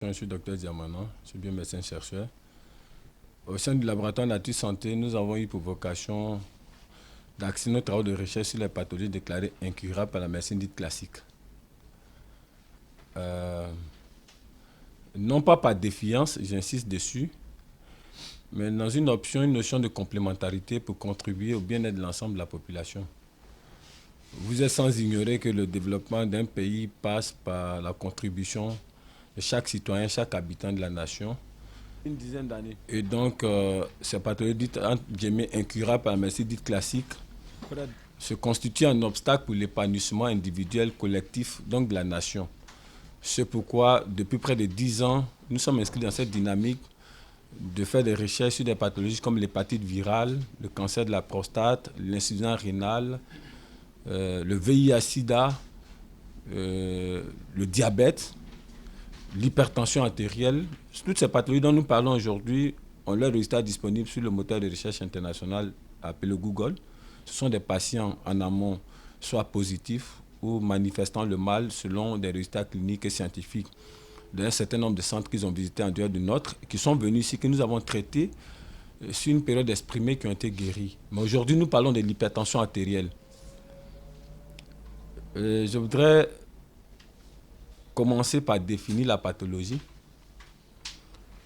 Je suis docteur Diamana, je suis bien médecin-chercheur. Au sein du laboratoire Nature Santé, nous avons eu pour vocation d'axer nos travaux de recherche sur les pathologies déclarées incurables par la médecine dite classique. Euh, non pas par défiance, j'insiste dessus, mais dans une option, une notion de complémentarité pour contribuer au bien-être de l'ensemble de la population. Vous êtes sans ignorer que le développement d'un pays passe par la contribution de chaque citoyen, chaque habitant de la nation. Une dizaine d'années. Et donc, ces pathologies dites entre guillemets incurables par la médecine dite classique se constituent un obstacle pour l'épanouissement individuel, collectif, donc de la nation. C'est pourquoi, depuis près de 10 ans, nous sommes inscrits dans cette dynamique de faire des recherches sur des pathologies comme l'hépatite virale, le cancer de la prostate, l'insuffisance rénale, le VIH-Sida, le diabète, l'hypertension artérielle. Toutes ces pathologies dont nous parlons aujourd'hui ont leurs résultats disponibles sur le moteur de recherche international appelé Google. Ce sont des patients en amont, soit positifs ou manifestant le mal selon des résultats cliniques et scientifiques d'un certain nombre de centres qu'ils ont visités en dehors du nôtre, qui sont venus ici, que nous avons traités sur une période exprimée, qui ont été guéris. Mais aujourd'hui, nous parlons de l'hypertension artérielle. Je voudrais commencer par définir la pathologie,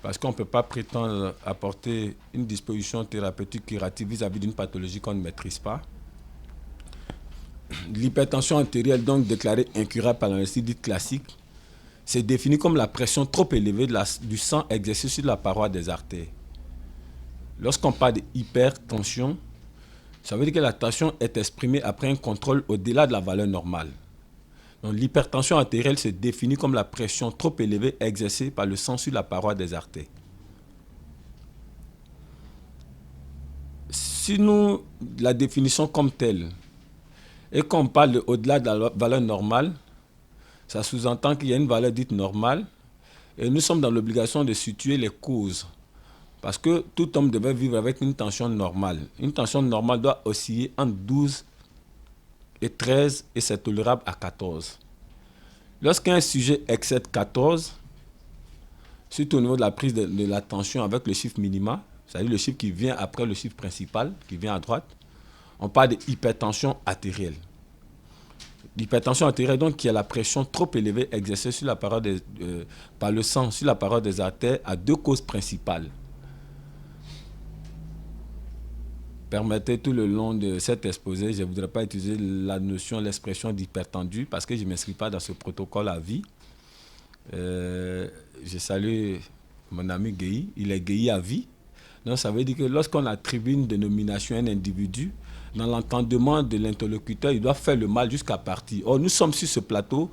parce qu'on ne peut pas prétendre apporter une disposition thérapeutique curative vis-à-vis d'une pathologie qu'on ne maîtrise pas. L'hypertension artérielle, donc déclarée incurable par la médecine dite classique, c'est défini comme la pression trop élevée du sang exercée sur la paroi des artères. Lorsqu'on parle d'hypertension, ça veut dire que la tension est exprimée après un contrôle au-delà de la valeur normale. Donc, l'hypertension artérielle se définit comme la pression trop élevée exercée par le sang sur la paroi des artères. Si nous la définissons comme telle et qu'on parle au-delà de la valeur normale, ça sous-entend qu'il y a une valeur dite normale et nous sommes dans l'obligation de situer les causes. Parce que tout homme devait vivre avec une tension normale. Une tension normale doit osciller entre 12 et 13 et c'est tolérable à 14. Lorsqu'un sujet excède 14, surtout au niveau de la prise de la tension avec le chiffre minima, c'est-à-dire le chiffre qui vient après le chiffre principal, qui vient à droite, on parle d'hypertension artérielle. L'hypertension artérielle, donc, qui est la pression trop élevée exercée sur la paroi par le sang sur la paroi des artères, a deux causes principales. Permettez tout le long de cet exposé, je ne voudrais pas utiliser la notion, l'expression d'hypertendu, parce que je ne m'inscris pas dans ce protocole à vie. Je salue mon ami Guéhi, il est Guéhi à vie. Donc ça veut dire que lorsqu'on attribue une dénomination à un individu, dans l'entendement de l'interlocuteur, il doit faire le mal jusqu'à partir. Or, nous sommes sur ce plateau,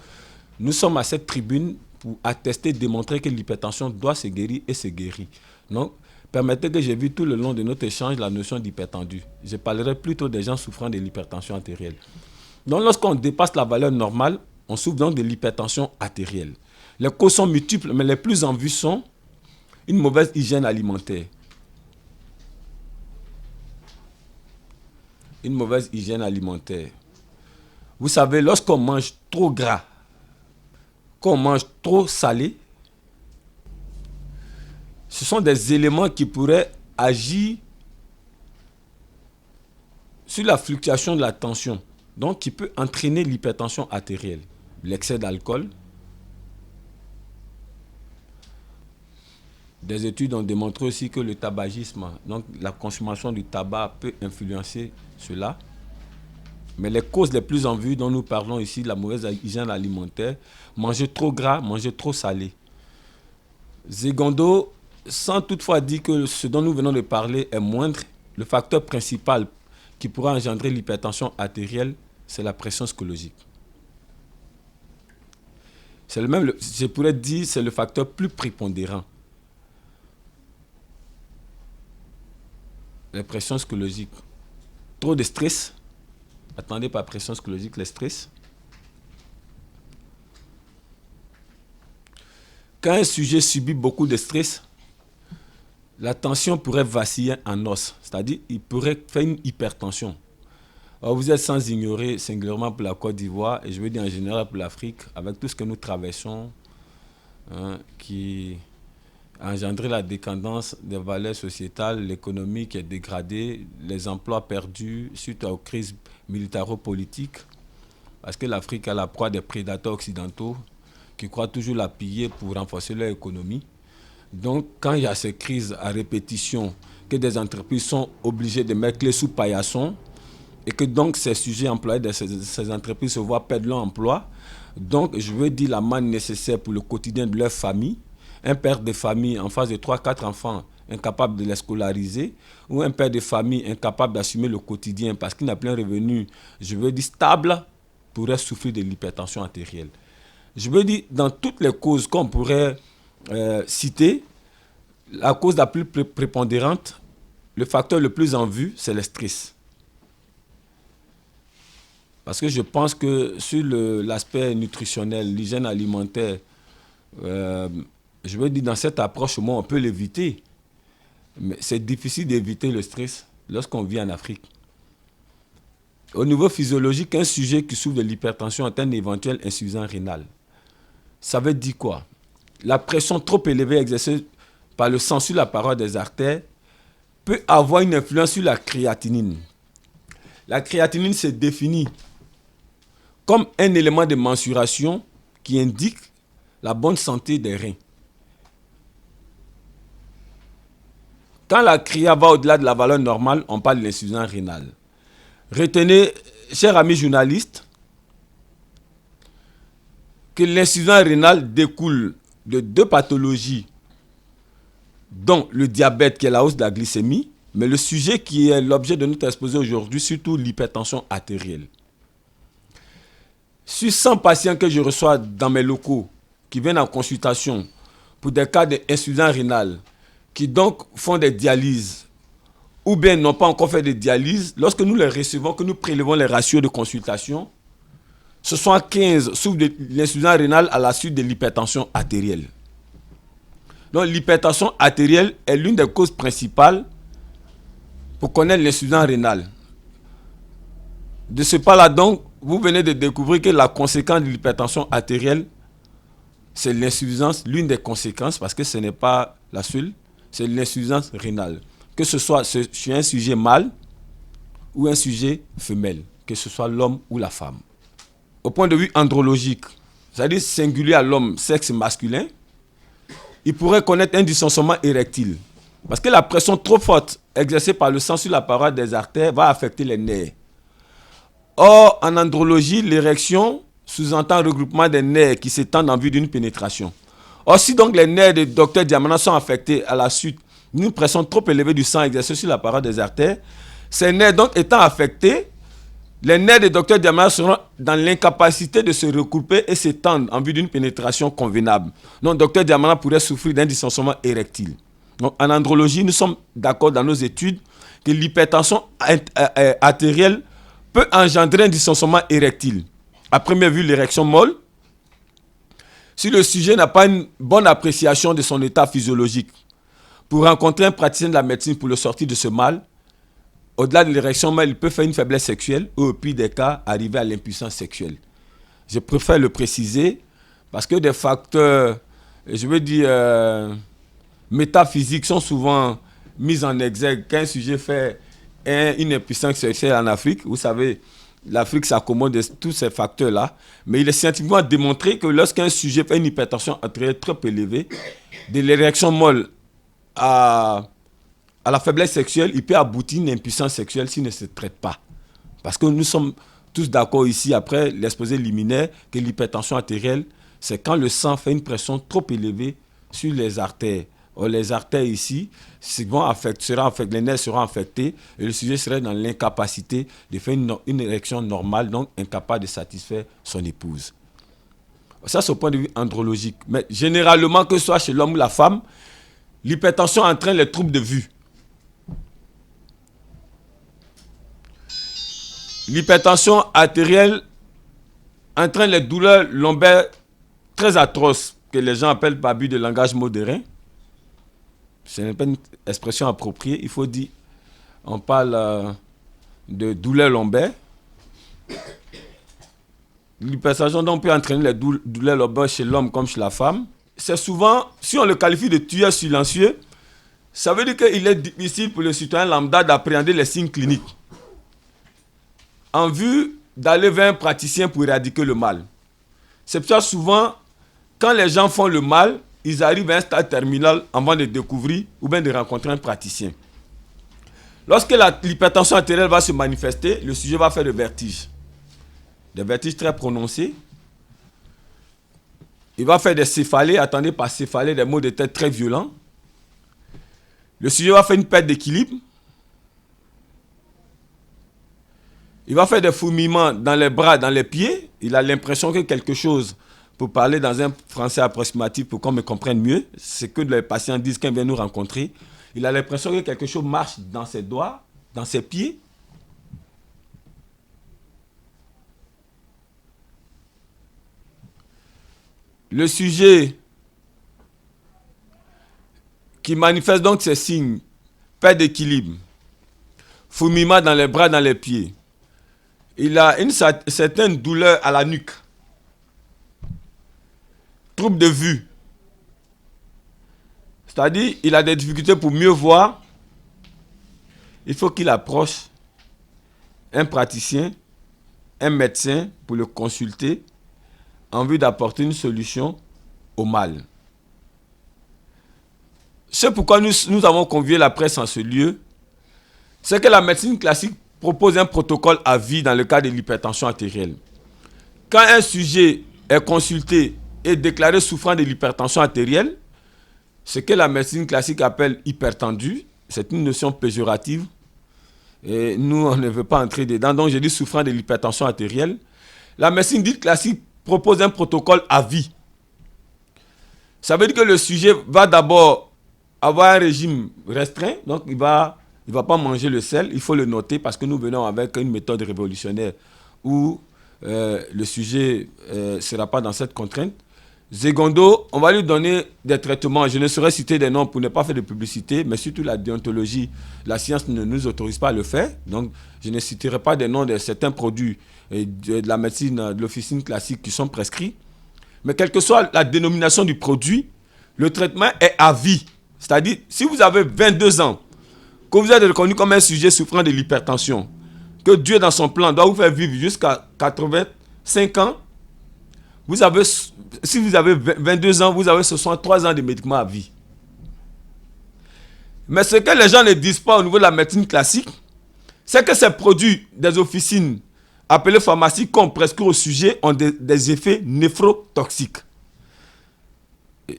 nous sommes à cette tribune pour attester, démontrer que l'hypertension doit se guérir et se guérit. Donc, permettez que j'ai vu tout le long de notre échange la notion d'hypertendu. Je parlerai plutôt des gens souffrant de l'hypertension artérielle. Donc, lorsqu'on dépasse la valeur normale, on souffre donc de l'hypertension artérielle. Les causes sont multiples, mais les plus en vue sont une mauvaise hygiène alimentaire. Une mauvaise hygiène alimentaire. Vous savez, lorsqu'on mange trop gras, qu'on mange trop salé, ce sont des éléments qui pourraient agir sur la fluctuation de la tension, donc qui peut entraîner l'hypertension artérielle. L'excès d'alcool. Des études ont démontré aussi que le tabagisme, donc la consommation du tabac, peut influencer cela. Mais les causes les plus en vue dont nous parlons ici, la mauvaise hygiène alimentaire, manger trop gras, manger trop salé. Secondo, sans toutefois dire que ce dont nous venons de parler est moindre, le facteur principal qui pourra engendrer l'hypertension artérielle, c'est la pression psychologique. C'est le même, je pourrais dire, c'est le facteur plus prépondérant. La pression psychologique. Trop de stress. Attendez par pression psychologique, le stress. Quand un sujet subit beaucoup de stress, la tension pourrait vaciller en os, c'est-à-dire il pourrait faire une hypertension. Alors vous êtes sans ignorer, singulièrement pour la Côte d'Ivoire, et je veux dire en général pour l'Afrique, avec tout ce que nous traversons, hein, qui a engendré la décadence des valeurs sociétales, l'économie qui est dégradée, les emplois perdus suite aux crises militaro-politiques, parce que l'Afrique est la proie des prédateurs occidentaux qui croient toujours la piller pour renforcer leur économie. Donc, quand il y a ces crises à répétition, que des entreprises sont obligées de mettre clé sous paillasson, et que donc ces sujets employés de ces entreprises se voient perdre leur emploi, donc je veux dire la manne nécessaire pour le quotidien de leur famille, un père de famille en face de 3 4 enfants incapable de les scolariser, ou un père de famille incapable d'assumer le quotidien parce qu'il n'a plus un revenu, je veux dire stable, pourrait souffrir de l'hypertension artérielle. Je veux dire, dans toutes les causes qu'on pourrait citer, la cause la plus prépondérante, le facteur le plus en vue, c'est le stress. Parce que je pense que sur l'aspect nutritionnel, l'hygiène alimentaire, je veux dire, dans cette approche, moi, on peut l'éviter. Mais c'est difficile d'éviter le stress lorsqu'on vit en Afrique. Au niveau physiologique, un sujet qui souffre de l'hypertension est un éventuel insuffisance rénale. Ça veut dire quoi? La pression trop élevée exercée par le sang sur la paroi des artères peut avoir une influence sur la créatinine. La créatinine se définit comme un élément de mensuration qui indique la bonne santé des reins. Quand la créa va au-delà de la valeur normale, on parle d'insuffisance rénale. Retenez, chers amis journalistes, que l'insuffisance rénale découle de 2 pathologies, dont le diabète qui est la hausse de la glycémie, mais le sujet qui est l'objet de notre exposé aujourd'hui, surtout l'hypertension artérielle. Sur 100 patients que je reçois dans mes locaux, qui viennent en consultation pour des cas d'insuffisance rénale, qui donc font des dialyses, ou bien n'ont pas encore fait de dialyse, lorsque nous les recevons, que nous prélevons les ratios de consultation, ce sont 15 souffrent de l'insuffisance rénale à la suite de l'hypertension artérielle. Donc l'hypertension artérielle est l'une des causes principales pour connaître l'insuffisance rénale. De ce pas-là donc, vous venez de découvrir que la conséquence de l'hypertension artérielle, c'est l'insuffisance, l'une des conséquences, parce que ce n'est pas la seule, c'est l'insuffisance rénale. Que ce soit sur un sujet mâle ou un sujet femelle, que ce soit l'homme ou la femme. Au point de vue andrologique, c'est-à-dire singulier à l'homme, sexe masculin, il pourrait connaître un dysfonctionnement érectile. Parce que la pression trop forte exercée par le sang sur la paroi des artères va affecter les nerfs. Or, en andrologie, l'érection sous-entend un regroupement des nerfs qui s'étendent en vue d'une pénétration. Or, si donc les nerfs de Dr Diamana sont affectés à la suite d'une pression trop élevée du sang exercée sur la paroi des artères, ces nerfs donc étant affectés, les nerfs de Dr Diamana seront dans l'incapacité de se regrouper et s'étendre en vue d'une pénétration convenable. Donc, Dr Diamana pourrait souffrir d'un dysfonctionnement érectile. Donc, en andrologie, nous sommes d'accord dans nos études que l'hypertension artérielle peut engendrer un dysfonctionnement érectile. À première vue, l'érection molle. Si le sujet n'a pas une bonne appréciation de son état physiologique, pour rencontrer un praticien de la médecine pour le sortir de ce mal, au-delà de l'érection molle, il peut faire une faiblesse sexuelle ou au pire des cas, arriver à l'impuissance sexuelle. Je préfère le préciser parce que des facteurs, je veux dire, métaphysiques sont souvent mis en exergue. Quand un sujet fait une impuissance sexuelle en Afrique, vous savez, l'Afrique s'accommode de tous ces facteurs-là, mais il est scientifiquement démontré que lorsqu'un sujet fait une hypertension artérielle trop élevée, de l'érection molle à la faiblesse sexuelle, il peut aboutir à une impuissance sexuelle s'il ne se traite pas. Parce que nous sommes tous d'accord ici, après l'exposé liminaire, que l'hypertension artérielle, c'est quand le sang fait une pression trop élevée sur les artères. Or, les artères ici les nerfs seront affectés et le sujet serait dans l'incapacité de faire une érection normale, donc incapable de satisfaire son épouse. Ça, c'est au point de vue andrologique. Mais généralement, que ce soit chez l'homme ou la femme, l'hypertension entraîne les troubles de vue. L'hypertension artérielle entraîne les douleurs lombaires très atroces que les gens appellent par abus de langage modéré. Ce n'est pas une expression appropriée. Il faut dire, on parle de douleurs lombaires. L'hypertension donc peut entraîner les douleurs lombaires chez l'homme comme chez la femme. c'est souvent, si on le qualifie de tueur silencieux, ça veut dire qu'il est difficile pour le citoyen lambda d'appréhender les signes cliniques en vue d'aller vers un praticien pour éradiquer le mal. C'est pour ça souvent, quand les gens font le mal, ils arrivent à un stade terminal avant de découvrir ou bien de rencontrer un praticien. Lorsque l'hypertension artérielle va se manifester, le sujet va faire des vertiges très prononcés. Il va faire des céphalées, attendez par céphalées, des maux de tête très violents. Le sujet va faire une perte d'équilibre. Il va faire des fourmillements dans les bras, dans les pieds. Il a l'impression que quelque chose, pour parler dans un français approximatif pour qu'on me comprenne mieux, c'est que les patients disent quand ils viennent nous rencontrer, il a l'impression que quelque chose marche dans ses doigts, dans ses pieds. Le sujet qui manifeste donc ces signes, perte d'équilibre, fourmillement dans les bras, dans les pieds. Il a une certaine douleur à la nuque, trouble de vue, c'est-à-dire il a des difficultés pour mieux voir. Il faut qu'il approche un praticien, un médecin pour le consulter en vue d'apporter une solution au mal. C'est pourquoi nous avons convié la presse en ce lieu, c'est que la médecine classique propose un protocole à vie dans le cas de l'hypertension artérielle. Quand un sujet est consulté et déclaré souffrant de l'hypertension artérielle, ce que la médecine classique appelle hypertendu, c'est une notion péjorative, et nous on ne veut pas entrer dedans, donc je dis souffrant de l'hypertension artérielle. La médecine dite classique propose un protocole à vie. Ça veut dire que le sujet va d'abord avoir un régime restreint, donc il va pas manger le sel, il faut le noter parce que nous venons avec une méthode révolutionnaire où le sujet ne sera pas dans cette contrainte. Secondo, on va lui donner des traitements, je ne saurais citer des noms pour ne pas faire de publicité, mais surtout la déontologie, la science ne nous autorise pas à le faire, donc je ne citerai pas des noms de certains produits de la médecine, de l'officine classique qui sont prescrits, mais quelle que soit la dénomination du produit, le traitement est à vie. C'est-à-dire, si vous avez 22 ans, que vous êtes reconnu comme un sujet souffrant de l'hypertension, que Dieu dans son plan doit vous faire vivre jusqu'à 85 ans, si vous avez 22 ans, vous avez 63 ans de médicaments à vie. Mais ce que les gens ne disent pas au niveau de la médecine classique, c'est que ces produits des officines appelés pharmacies qu'on prescrit au sujet ont des effets néphrotoxiques.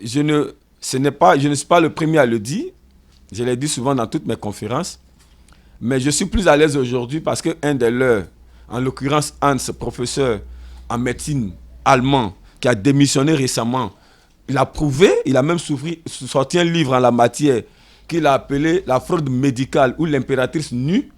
Je ne suis pas le premier à le dire, je l'ai dit souvent dans toutes mes conférences, mais je suis plus à l'aise aujourd'hui parce qu'un des leurs, en l'occurrence Hans, professeur en médecine allemand, qui a démissionné récemment, il a prouvé, il a même sorti un livre en la matière qu'il a appelé la fraude médicale ou l'impératrice nue.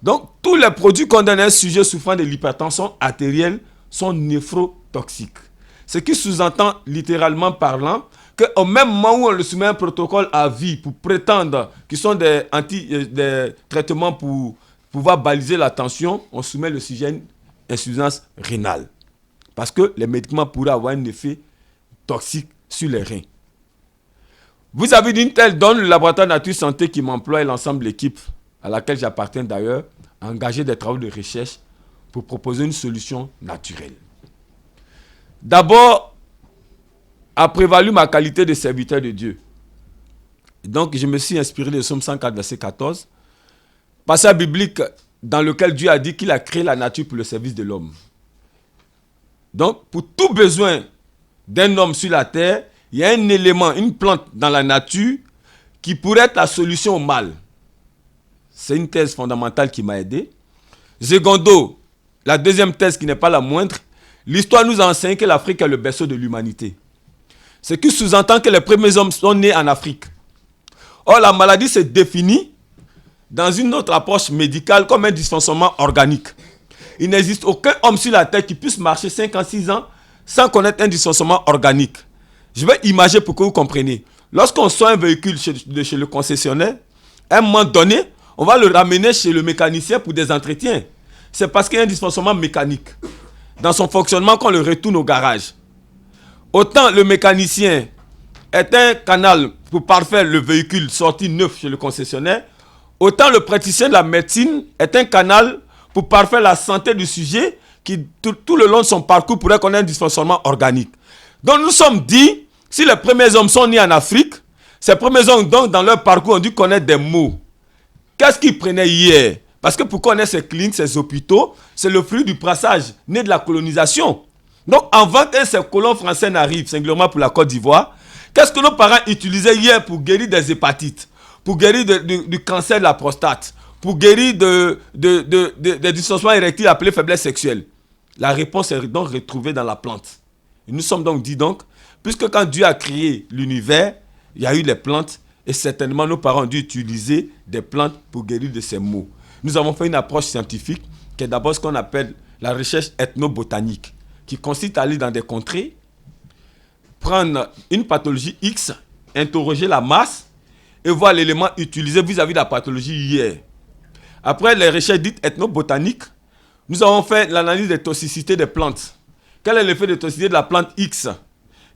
Donc, tous les produits qu'on donne à un sujet souffrant de l'hypertension artérielle sont néphrotoxiques. Ce qui sous-entend, littéralement parlant, qu'au même moment où on le soumet à un protocole à vie pour prétendre qu'ils sont des traitements pour pouvoir baliser la tension, on soumet le sujet à une insuffisance rénale. Parce que les médicaments pourraient avoir un effet toxique sur les reins. Vous avez d'une telle donne, le laboratoire Nature Santé qui m'emploie et l'ensemble de l'équipe, à laquelle j'appartiens d'ailleurs, a engagé des travaux de recherche pour proposer une solution naturelle. D'abord, a prévalu ma qualité de serviteur de Dieu. Donc, je me suis inspiré de Psaume 104, verset 14, passage biblique dans lequel Dieu a dit qu'il a créé la nature pour le service de l'homme. Donc, pour tout besoin d'un homme sur la terre, il y a un élément, une plante dans la nature qui pourrait être la solution au mal. C'est une thèse fondamentale qui m'a aidé. Secondo, la deuxième thèse qui n'est pas la moindre, l'histoire nous a enseigné que l'Afrique est le berceau de l'humanité. Ce qui sous-entend que les premiers hommes sont nés en Afrique. Or, la maladie se définit dans une autre approche médicale comme un dysfonctionnement organique. Il n'existe aucun homme sur la terre qui puisse marcher 56 ans sans connaître un dysfonctionnement organique. Je vais imager pour que vous compreniez. Lorsqu'on sort un véhicule chez le concessionnaire, à un moment donné, on va le ramener chez le mécanicien pour des entretiens. C'est parce qu'il y a un dysfonctionnement mécanique dans son fonctionnement qu'on le retourne au garage. Autant le mécanicien est un canal pour parfaire le véhicule sorti neuf chez le concessionnaire, autant le praticien de la médecine est un canal pour parfaire la santé du sujet qui, tout le long de son parcours, pourrait connaître un dysfonctionnement organique. Donc nous sommes dit, si les premiers hommes sont nés en Afrique, ces premiers hommes, donc, dans leur parcours, ont dû connaître des mots. Qu'est-ce qu'ils prenaient hier? Parce que pour connaître ces cliniques, ces hôpitaux, c'est le fruit du brassage, né de la colonisation. Donc, avant que ces colons français n'arrivent, singulièrement pour la Côte d'Ivoire, qu'est-ce que nos parents utilisaient hier pour guérir des hépatites, pour guérir du cancer de la prostate, pour guérir des dysfonctionnements érectiles appelés faiblesse sexuelle? La réponse est donc retrouvée dans la plante. Et nous sommes donc dit donc, puisque quand Dieu a créé l'univers, il y a eu les plantes, et certainement nos parents ont dû utiliser des plantes pour guérir de ces maux. Nous avons fait une approche scientifique qui est d'abord ce qu'on appelle la recherche ethnobotanique, qui consiste à aller dans des contrées, prendre une pathologie X, interroger la masse et voir l'élément utilisé vis-à-vis de la pathologie hier. Après les recherches dites ethnobotaniques, nous avons fait l'analyse des toxicités des plantes. Quel est l'effet de toxicité de la plante X?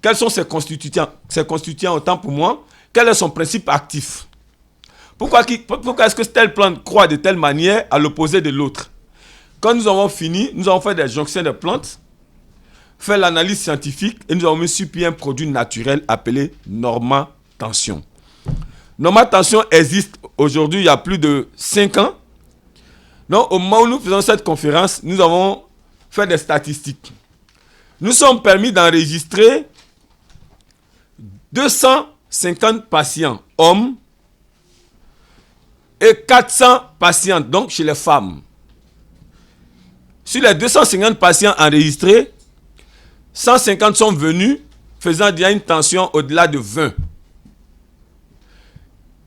Quels sont ses constituants? Ses constituants, autant pour moi, quel est son principe actif? Pourquoi est-ce que telle plante croît de telle manière à l'opposé de l'autre? Quand nous avons fini, nous avons fait des jonctions de plantes, fait l'analyse scientifique et nous avons mis sur pied un produit naturel appelé Normatension. Normatension existe aujourd'hui il y a plus de 5 ans. Donc au moment où nous faisons cette conférence, nous avons fait des statistiques. Nous sommes permis d'enregistrer 250 patients hommes et 400 patientes, donc chez les femmes. Sur les 250 patients enregistrés, 150 sont venus faisant déjà une tension au-delà de 20.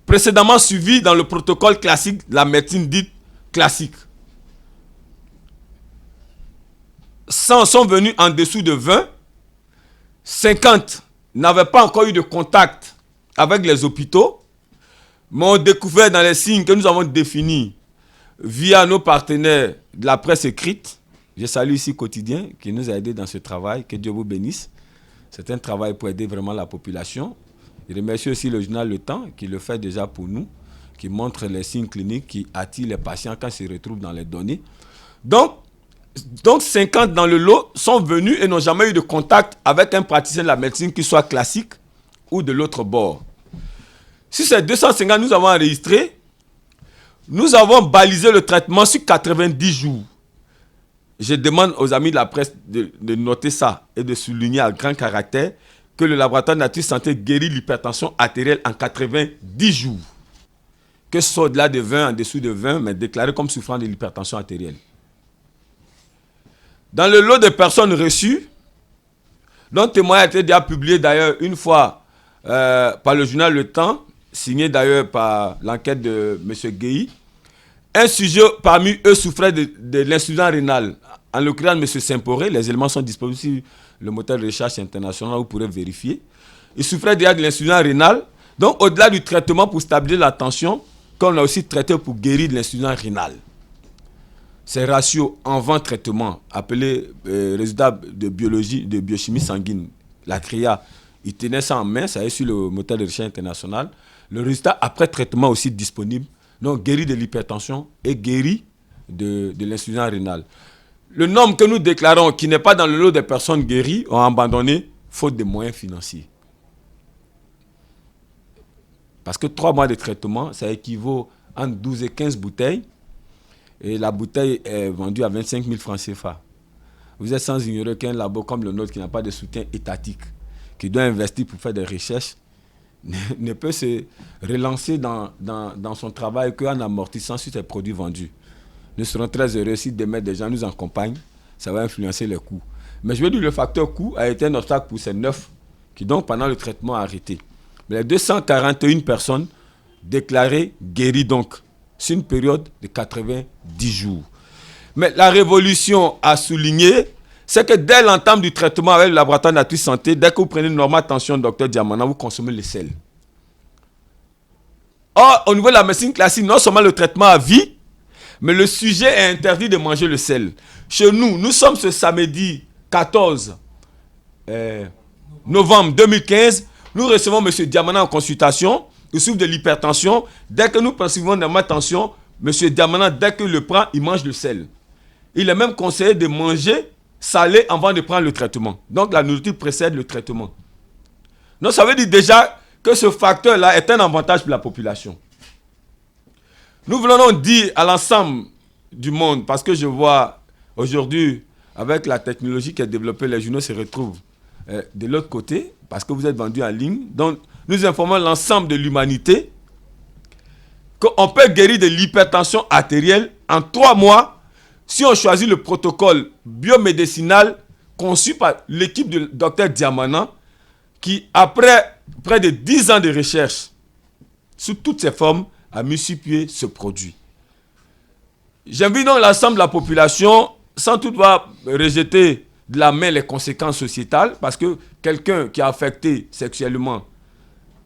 Précédemment suivi dans le protocole classique de la médecine dite classique. 100 sont venus en dessous de 20. 50 n'avaient pas encore eu de contact avec les hôpitaux, mais ont découvert dans les signes que nous avons définis via nos partenaires de la presse écrite. Je salue ici Quotidien qui nous a aidés dans ce travail. Que Dieu vous bénisse. C'est un travail pour aider vraiment la population. Je remercie aussi le journal Le Temps qui le fait déjà pour nous, qui montre les signes cliniques qui attirent les patients quand ils se retrouvent dans les données. Donc 50 dans le lot sont venus et n'ont jamais eu de contact avec un praticien de la médecine qui soit classique ou de l'autre bord. Si ces 250 nous avons enregistré, nous avons balisé le traitement sur 90 jours. Je demande aux amis de la presse de noter ça et de souligner à grand caractère que le laboratoire Nature Santé guérit l'hypertension artérielle en 90 jours. Que ce soit au-delà de 20, en dessous de 20, mais déclaré comme souffrant de l'hypertension artérielle. Dans le lot de personnes reçues, dont témoignage a été déjà publié d'ailleurs une fois par le journal Le Temps, signé d'ailleurs par l'enquête de M. Guéhi, un sujet parmi eux souffrait de l'insuffisance rénale. En l'occurrence, M. Saint-Poré, les éléments sont disponibles sur le moteur de recherche international, vous pourrez vérifier. Il souffrait déjà de l'insuffisance rénale. Donc, au-delà du traitement pour stabiliser la tension, qu'on a aussi traité pour guérir de l'insuffisance rénale. Ces ratios avant-traitement, appelés résultats de biologie, de biochimie sanguine, la CRIA, il tenait ça en main, ça est sur le moteur de recherche international. Le résultat après traitement aussi disponible, donc guéri de l'hypertension et guéri de l'insuffisance rénale. Le nombre que nous déclarons qui n'est pas dans le lot des personnes guéries ont abandonné faute de moyens financiers. Parce que 3 mois de traitement, ça équivaut entre 12 et 15 bouteilles. Et la bouteille est vendue à 25 000 francs CFA. Vous êtes sans ignorer qu'un labo comme le nôtre qui n'a pas de soutien étatique, qui doit investir pour faire des recherches, ne peut se relancer dans son travail qu'en amortissant sur ses produits vendus. Nous serons très heureux si demain des gens nous accompagnent, ça va influencer les coûts. Mais je veux dire, le facteur coût a été un obstacle pour ces 9 qui donc pendant le traitement ont arrêté. Mais les 241 personnes déclarées guéries donc sur une période de 90 jours. Mais la révolution a souligné, c'est que dès l'entame du traitement avec le laboratoire Nature Santé, dès que vous prenez une Normatension, Dr Diamana, vous consommez le sel. Or, au niveau de la médecine classique, non seulement le traitement à vie, mais le sujet est interdit de manger le sel. Chez nous, nous sommes ce samedi 14 novembre 2015, nous recevons M. Diamana en consultation. Il souffre de l'hypertension. Dès que nous percevons de ma tension, M. Diamana, dès qu'il le prend, il mange le sel. Il est même conseillé de manger salé avant de prendre le traitement. Donc la nourriture précède le traitement. Donc ça veut dire déjà que ce facteur-là est un avantage pour la population. Nous voulons donc dire à l'ensemble du monde, parce que je vois aujourd'hui, avec la technologie qui est développée, les journaux se retrouvent de l'autre côté, parce que vous êtes vendus en ligne. Donc nous informons l'ensemble de l'humanité qu'on peut guérir de l'hypertension artérielle en 3 mois si on choisit le protocole biomédicinal conçu par l'équipe de Dr Diamana, qui, après près de 10 ans de recherche sous toutes ses formes, a mis sur pied ce produit. J'invite donc l'ensemble de la population, sans toutefois rejeter de la main les conséquences sociétales, parce que quelqu'un qui est affecté sexuellement,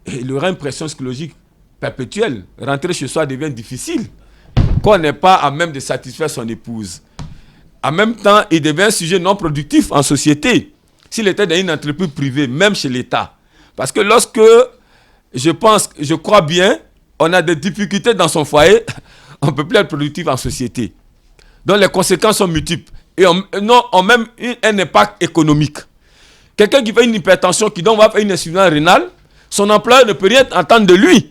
il aura une pression psychologique perpétuelle. Rentrer chez soi devient difficile, qu'on n'est pas à même de satisfaire son épouse. En même temps, il devient un sujet non productif en société. S'il était dans une entreprise privée, même chez l'État. Parce que lorsque, je crois bien, on a des difficultés dans son foyer, on ne peut plus être productif en société. Donc les conséquences sont multiples. Et ont même un impact économique. Quelqu'un qui fait une hypertension, qui donc va faire une insuffisance rénale, son employeur ne peut rien entendre de lui.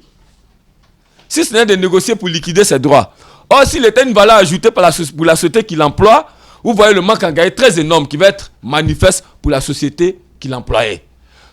Si ce n'est de négocier pour liquider ses droits. Or, s'il était une valeur ajoutée pour la société qui l'emploie, vous voyez le manque en gagner très énorme qui va être manifeste pour la société qui l'employait.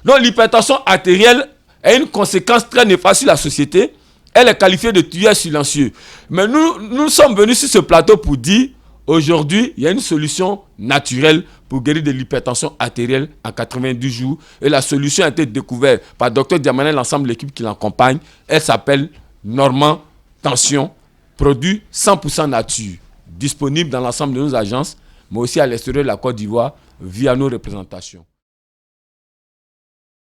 Donc l'hypertension artérielle a une conséquence très néfaste sur la société. Elle est qualifiée de tueur silencieux. Mais nous sommes venus sur ce plateau pour dire, aujourd'hui, il y a une solution naturelle pour guérir de l'hypertension artérielle en 90 jours. Et la solution a été découverte par Dr Diamana et l'ensemble de l'équipe qui l'accompagne. Elle s'appelle Normand Tension, produit 100% nature, disponible dans l'ensemble de nos agences, mais aussi à l'extérieur de la Côte d'Ivoire via nos représentations.